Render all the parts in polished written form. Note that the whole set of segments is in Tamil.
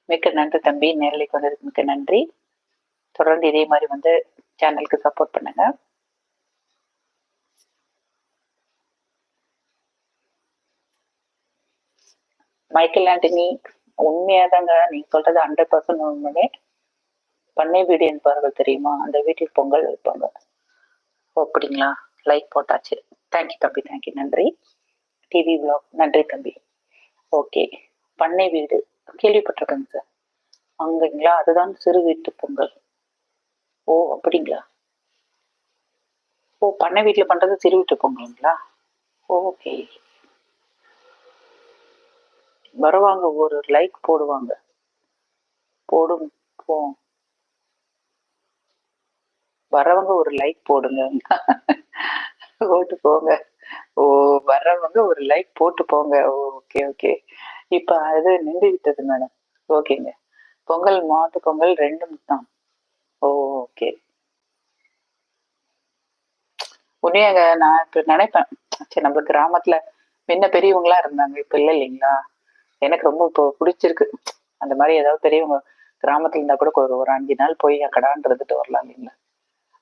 மிக்க நன்றி தம்பி, நேரலைக்கு வந்ததுக்கு மிக்க நன்றி. தொடர்ந்து இதே மாதிரி வந்து சேனலுக்கு சப்போர்ட் பண்ணுங்க. மைக்கேல் ஆண்டனி, உண்மையாதாங்க நீங்க சொல்றது 100% உண்மையே. பண்ணை வீடு என்பவர்கள் தெரியுமா, அந்த வீட்டில் பொங்கல் வைப்பாங்க. அப்படிங்களா? லைக் போட்டாச்சு. தேங்க்யூ தம்பி, தேங்க்யூ, நன்றி. டிவி பிளாக், நன்றி தம்பி. ஓகே, பண்ணை வீடு கேள்விப்பட்டிருக்கேங்க சார். அங்கங்களா? அதுதான் சிறு வீட்டு பொங்கல். ஓ அப்படிங்களா? ஓ, பண்ணை வீட்டுல பண்றது சிறு வீட்டு பொங்கலுங்களா? ஓகே. வருவாங்க, ஒரு லைக் போடுவாங்க. போடும் போ வரவங்க ஒரு லைக் போடுங்க. ஓட்டு போங்க. ஓ, வர்றவங்க ஒரு லைக் போட்டு போங்க. Okay okay. இப்ப அது நின்று விட்டது மேடம். ஓகேங்க. பொங்கல், மாட்டு பொங்கல் ரெண்டும் தான். ஓ, ஓகே. உடனேங்க நான் இப்ப நினைப்பேன், சரி நம்ம கிராமத்துல முன்ன பெரியவங்களா இருந்தாங்க, இப்ப இல்ல இல்லைங்களா? எனக்கு ரொம்ப இப்போ பிடிச்சிருக்கு. அந்த மாதிரி ஏதாவது பெரியவங்க கிராமத்துல இருந்தா கூட ஒரு 5 நாள் போய் அக்கடான்னு இருந்துட்டு வரலாம் இல்லைங்களா?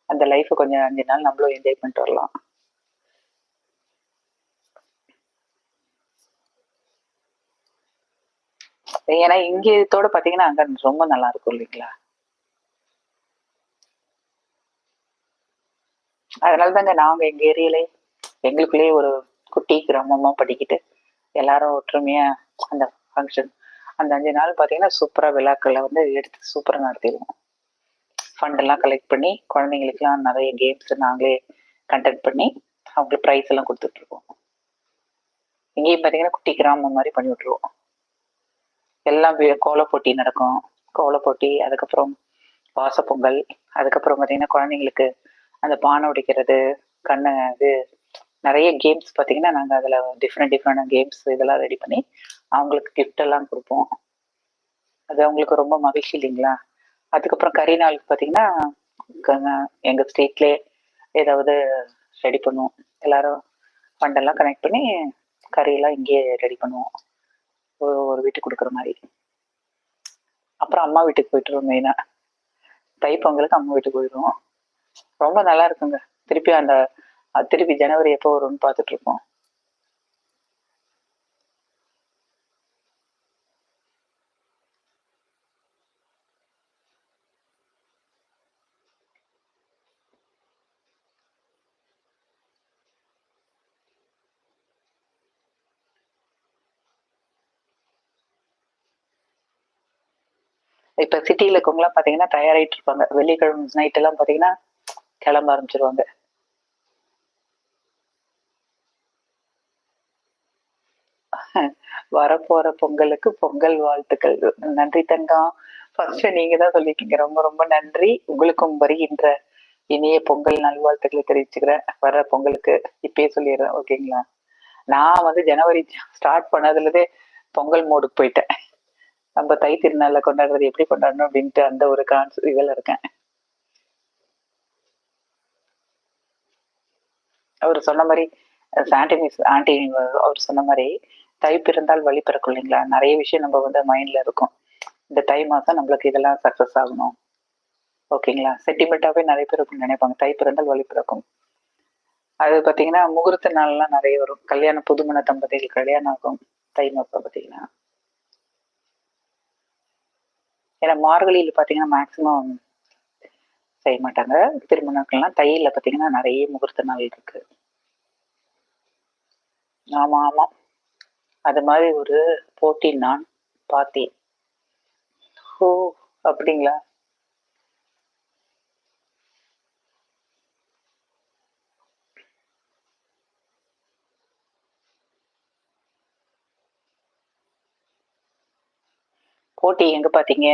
அந்த லைஃப் கொஞ்சம் 5 நாள் நம்மளும் என்ஜாய் பண்ணிட்டு வரலாம். ஏன்னா இங்க இதோட பாத்தீங்கன்னா அங்க ரொம்ப நல்லா இருக்கும் இல்லைங்களா? அதனாலதாங்க நாங்க எங்க ஏரியாலே எங்களுக்குள்ளேயே ஒரு குட்டி கிராமமா படிக்கிட்டு எல்லாரும் ஒற்றுமையா அந்த ஃபங்க்ஷன் அந்த 5 நாள் பாத்தீங்கன்னா சூப்பரா விழாக்களை வந்து எடுத்து சூப்பரா நடத்திடுவோம். ஃபண்ட் எல்லாம் கலெக்ட் பண்ணி குழந்தைங்களுக்குலாம் நிறைய கேம்ஸ் நாங்களே கண்டக்ட் பண்ணி அவங்களுக்கு ப்ரைஸ் எல்லாம் கொடுத்துட்டு இருக்கோம். இங்கேயும் பாத்தீங்கன்னா குட்டி கிராமம் மாதிரி பண்ணி விட்டுருவோம். எல்லாம் கோல போட்டி நடக்கும். கோல போட்டி, அதுக்கப்புறம் வாசப்பொங்கல், அதுக்கப்புறம் பாத்தீங்கன்னா குழந்தைங்களுக்கு அந்த பானை உடைக்கிறது, கண்ணு இது நிறைய கேம்ஸ் பாத்தீங்கன்னா நாங்க அதுல டிஃப்ரெண்ட் டிஃப்ரெண்ட் கேம்ஸ் இதெல்லாம் ரெடி பண்ணி அவங்களுக்கு கிஃப்ட் எல்லாம் கொடுப்போம். அது அவங்களுக்கு ரொம்ப மகிழ்ச்சி இல்லைங்களா? அதுக்கப்புறம் கறி நாளுக்கு பாத்தீங்கன்னா எங்க ஸ்ட்ரீட்லயே ஏதாவது ரெடி பண்ணுவோம். எல்லாரும் ஃபண்ட் எல்லாம் கனெக்ட் பண்ணி கறியெல்லாம் இங்கேயே ரெடி பண்ணுவோம். ஒரு வீட்டுக்கு கொடுக்குற மாதிரி. அப்புறம் அம்மா வீட்டுக்கு போயிட்டுருவோம். மெயினா தைப்பொங்கலுக்கு அம்மா வீட்டுக்கு போயிடுவோம். ரொம்ப நல்லா இருக்குங்க. திருப்பி அந்த திருப்பி ஜனவரி எப்போ வரும்னு பார்த்துட்டு இருப்போம். இப்ப சிட்டியில இருக்கவங்கலாம் பாத்தீங்கன்னா தயாராயிட்டு இருப்பாங்க. வெள்ளிக்கிழமை நைட் எல்லாம் பாத்தீங்கன்னா கிளம்ப ஆரம்பிச்சிருவாங்க. வரப்போற பொங்கலுக்கு பொங்கல் வாழ்த்துக்கள். நன்றி தங்கம். ஃபர்ஸ்ட் நீங்க தான் சொல்லிருக்கீங்க. ரொம்ப ரொம்ப நன்றி. உங்களுக்கும் வருகின்ற இனிய பொங்கல் நல்வாழ்த்துக்களை தெரிவிச்சுக்கிறேன். வர பொங்கலுக்கு இப்பயே சொல்லிடுறேன். ஓகேங்களா? நான் வந்து ஜனவரி ஸ்டார்ட் பண்ணதுலதே பொங்கல் மோடுக்கு போயிட்டேன். நம்ம தை திருநாள்ல கொண்டாடுறது எப்படி கொண்டாடணும் அப்படின்ட்டு அந்த ஒரு இதுல இருக்கேன். அவர் சொன்ன மாதிரி ஆண்டி மிஸ் ஆண்டி அவர் சொன்ன மாதிரி தை பிறந்தால் வழி பிறக்கும் இல்லைங்களா? நிறைய விஷயம் நம்ம வந்து மைண்ட்ல இருக்கும். இந்த தை மாசம் நம்மளுக்கு இதெல்லாம் சக்சஸ் ஆகணும். ஓகேங்களா? சென்டிமெண்டாவே நிறைய பேர் இப்படி நினைப்பாங்க. தை பிறந்தால் வழி பிறக்கும். அது பாத்தீங்கன்னா முகூர்த்த நாள்லாம் நிறைய வரும். கல்யாணம், புதுமண தம்பதிகள் கல்யாணம் ஆகும் தை மாசம் பாத்தீங்கன்னா. ஏன்னா மார்கழியில பாத்தீங்கன்னா மேக்சிமம் செய்ய மாட்டாங்க. திருமணங்கள்லாம் தையில பாத்தீங்கன்னா நிறைய முகூர்த்த நாள் இருக்கு. ஆமா ஆமா. அது மாதிரி ஒரு போட்டி நான் பார்த்தேன். ஓ, அப்படிங்களா? போட்டி எங்க பாத்தீங்க?